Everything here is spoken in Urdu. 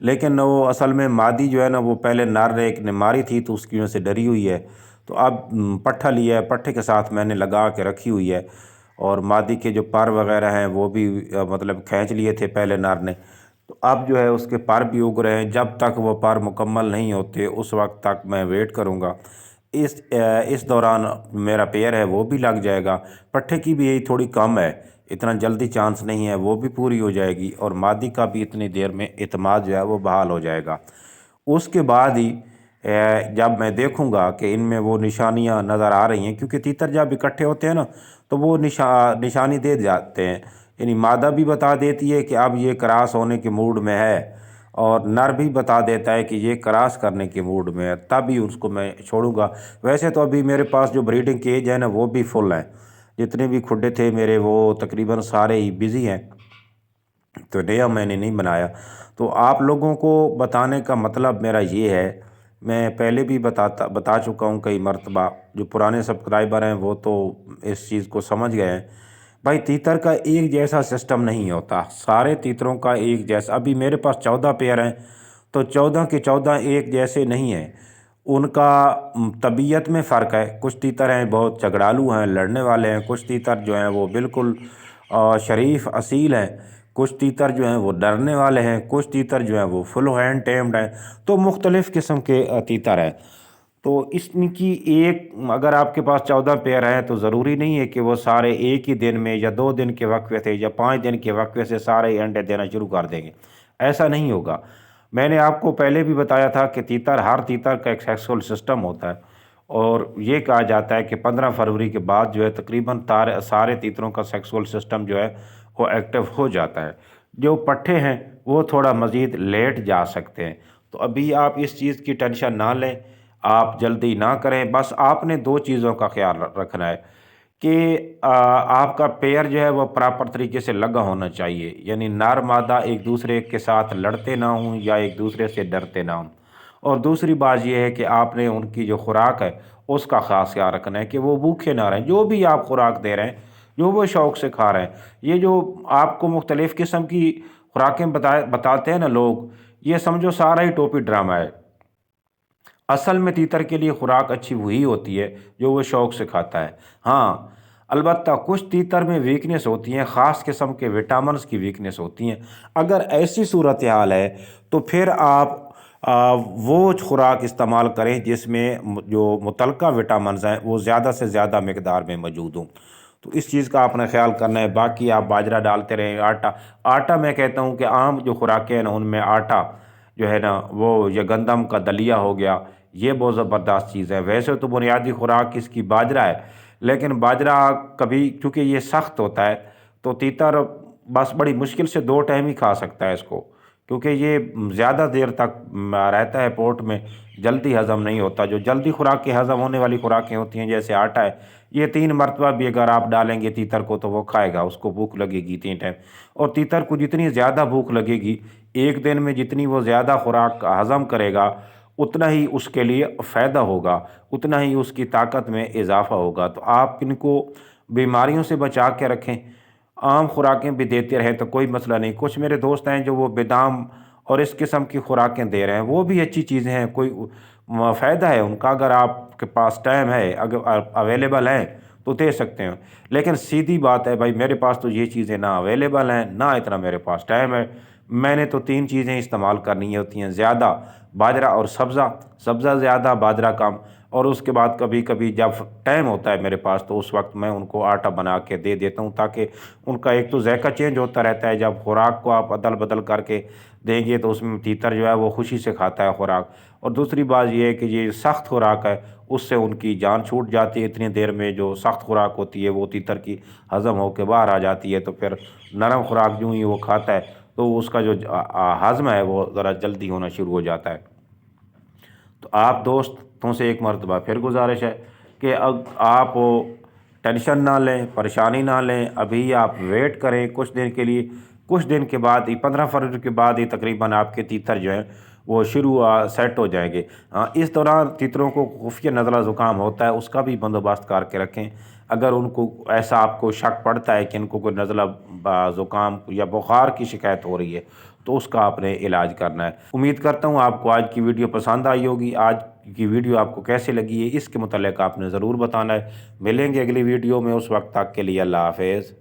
لیکن وہ اصل میں مادی جو ہے نا وہ پہلے نر ایک نے ماری تھی تو اس کی وجہ سے ڈری ہوئی ہے، تو اب پٹھا لیا ہے، پٹھے کے ساتھ میں نے لگا کے رکھی ہوئی ہے، اور مادی کے جو پر وغیرہ ہیں وہ بھی مطلب کھینچ لیے تھے پہلے نر نے، تو اب جو ہے اس کے پر بھی اگ رہے ہیں۔ جب تک وہ پر مکمل نہیں ہوتے اس وقت تک میں ویٹ کروں گا، اس دوران میرا پیئر ہے وہ بھی لگ جائے گا۔ پٹھے کی بھی یہی تھوڑی کم ہے، اتنا جلدی چانس نہیں ہے، وہ بھی پوری ہو جائے گی، اور مادی کا بھی اتنی دیر میں اعتماد جو ہے وہ بحال ہو جائے گا۔ اس کے بعد ہی جب میں دیکھوں گا کہ ان میں وہ نشانیاں نظر آ رہی ہیں، کیونکہ تیتر جب اکٹھے ہوتے ہیں نا تو وہ نشانی دے جاتے ہیں، یعنی مادہ بھی بتا دیتی ہے کہ اب یہ کراس ہونے کے موڈ میں ہے، اور نر بھی بتا دیتا ہے کہ یہ کراس کرنے کے موڈ میں ہے، تب ہی اس کو میں چھوڑوں گا۔ ویسے تو ابھی میرے پاس جو بریڈنگ کیج ہے نا وہ بھی فل ہیں، جتنے بھی کھڈے تھے میرے وہ تقریباً سارے ہی بزی ہیں، تو نیا میں نے نہیں بنایا۔ تو آپ لوگوں کو بتانے کا مطلب میرا یہ ہے، میں پہلے بھی بتا چکا ہوں کئی مرتبہ، جو پرانے سبسکرائبر ہیں وہ تو اس چیز کو سمجھ گئے ہیں، بھائی تیتر کا ایک جیسا سسٹم نہیں ہوتا، سارے تیتروں کا ایک جیسا۔ ابھی میرے پاس 14 پیئر ہیں تو 14 کے 14 ایک جیسے نہیں ہیں، ان کا طبیعت میں فرق ہے۔ کچھ تیتر ہیں بہت جھگڑالو ہیں، لڑنے والے ہیں، کچھ تیتر جو ہیں وہ بالکل شریف اصیل ہیں، کچھ تیتر جو ہیں وہ ڈرنے والے ہیں، کچھ تیتر جو ہیں وہ فل ہینڈ ٹیمڈ ہیں، تو مختلف قسم کے تیتر ہیں۔ تو اس کی ایک اگر آپ کے پاس 14 پیئر ہیں تو ضروری نہیں ہے کہ وہ سارے ایک ہی دن میں یا 2 دن کے وقفے سے یا 5 دن کے وقفے سے سارے انڈے دینا شروع کر دیں گے، ایسا نہیں ہوگا۔ میں نے آپ کو پہلے بھی بتایا تھا کہ ہر تیتر کا ایک سیکسول سسٹم ہوتا ہے، اور یہ کہا جاتا ہے کہ 15 فروری کے بعد جو ہے تقریباً سارے تیتروں کا سیکسول سسٹم جو ہے وہ ایکٹیو ہو جاتا ہے۔ جو پٹھے ہیں وہ تھوڑا مزید لیٹ جا سکتے ہیں، تو ابھی آپ اس چیز کی ٹینشن نہ لیں، آپ جلدی نہ کریں۔ بس آپ نے 2 چیزوں کا خیال رکھنا ہے کہ آپ کا پیئر جو ہے وہ پراپر طریقے سے لگا ہونا چاہیے، یعنی نر مادہ ایک دوسرے کے ساتھ لڑتے نہ ہوں یا ایک دوسرے سے ڈرتے نہ ہوں۔ اور دوسری بات یہ ہے کہ آپ نے ان کی جو خوراک ہے اس کا خاص خیال رکھنا ہے کہ وہ بھوکے نہ رہیں، جو بھی آپ خوراک دے رہے ہیں جو وہ شوق سے کھا رہے ہیں۔ یہ جو آپ کو مختلف قسم کی خوراکیں بتاتے ہیں نا لوگ، یہ سمجھو سارا ہی ٹوپی ڈرامہ ہے۔ اصل میں تیتر کے لیے خوراک اچھی وہی ہوتی ہے جو وہ شوق سے کھاتا ہے۔ ہاں البتہ کچھ تیتر میں ویکنیس ہوتی ہیں، خاص قسم کے وٹامنز کی ویکنیس ہوتی ہیں۔ اگر ایسی صورتحال ہے تو پھر آپ وہ خوراک استعمال کریں جس میں جو متعلقہ وٹامنز ہیں وہ زیادہ سے زیادہ مقدار میں موجود ہوں، تو اس چیز کا آپ نے خیال کرنا ہے۔ باقی آپ باجرہ ڈالتے رہیں، آٹا میں کہتا ہوں کہ عام جو خوراکیں ہیں نا ان میں آٹا جو ہے نا وہ، یا گندم کا دلیا ہو گیا، یہ بہت زبردست چیز ہے۔ ویسے تو بنیادی خوراک اس کی باجرہ ہے، لیکن باجرہ کبھی چونکہ یہ سخت ہوتا ہے تو تیتر بس بڑی مشکل سے 2 ٹائم ہی کھا سکتا ہے اس کو، کیونکہ یہ زیادہ دیر تک رہتا ہے پیٹ میں، جلدی ہضم نہیں ہوتا۔ جو جلدی خوراک کے ہضم ہونے والی خوراکیں ہوتی ہیں جیسے آٹا ہے، یہ 3 مرتبہ بھی اگر آپ ڈالیں گے تیتر کو تو وہ کھائے گا، اس کو بھوک لگے گی 3 ٹائم۔ اور تیتر کو جتنی زیادہ بھوک لگے گی ایک دن میں، جتنی وہ زیادہ خوراک ہضم کرے گا اتنا ہی اس کے لیے فائدہ ہوگا، اتنا ہی اس کی طاقت میں اضافہ ہوگا۔ تو آپ ان کو بیماریوں سے بچا کے رکھیں، عام خوراکیں بھی دیتے رہیں تو کوئی مسئلہ نہیں۔ کچھ میرے دوست ہیں جو وہ بادام اور اس قسم کی خوراکیں دے رہے ہیں، وہ بھی اچھی چیزیں ہیں، کوئی فائدہ ہے ان کا، اگر آپ کے پاس ٹائم ہے، اگر اویلیبل ہیں تو دے سکتے ہیں۔ لیکن سیدھی بات ہے بھائی، میرے پاس تو یہ چیزیں نہ اویلیبل ہیں نہ اتنا میرے پاس ٹائم ہے۔ میں نے تو 3 چیزیں استعمال کرنی ہوتی ہیں زیادہ، باجرہ اور سبزہ زیادہ، باجرہ کم، اور اس کے بعد کبھی کبھی جب ٹائم ہوتا ہے میرے پاس تو اس وقت میں ان کو آٹا بنا کے دے دیتا ہوں، تاکہ ان کا ایک تو ذائقہ چینج ہوتا رہتا ہے۔ جب خوراک کو آپ عدل بدل کر کے دیں گے تو اس میں تیتر جو ہے وہ خوشی سے کھاتا ہے خوراک۔ اور دوسری بات یہ ہے کہ یہ سخت خوراک ہے، اس سے ان کی جان چھوٹ جاتی ہے اتنی دیر میں۔ جو سخت خوراک ہوتی ہے وہ تیتر کی ہضم ہو کے باہر آ جاتی ہے، تو پھر نرم خوراک جو ہی وہ کھاتا ہے تو اس کا جو ہضم ہے وہ ذرا جلدی ہونا شروع ہو جاتا ہے۔ تو آپ دوستوں سے ایک مرتبہ پھر گزارش ہے کہ اب آپ ٹینشن نہ لیں، پریشانی نہ لیں، ابھی آپ ویٹ کریں کچھ دن کے لیے، کچھ دن کے بعد ہی 15 فروری کے بعد ہی تقریباً آپ کے تیتر جو ہیں وہ سیٹ ہو جائیں گے۔ اس دوران تیتروں کو خفیہ نزلہ زکام ہوتا ہے، اس کا بھی بندوبست کر کے رکھیں۔ اگر ان کو ایسا آپ کو شک پڑتا ہے کہ ان کو کوئی نزلہ زکام یا بخار کی شکایت ہو رہی ہے تو اس کا آپ نے علاج کرنا ہے۔ امید کرتا ہوں آپ کو آج کی ویڈیو پسند آئی ہوگی۔ آج کی ویڈیو آپ کو کیسے لگی ہے اس کے متعلق آپ نے ضرور بتانا ہے۔ ملیں گے اگلی ویڈیو میں، اس وقت تک کے لیے اللہ حافظ۔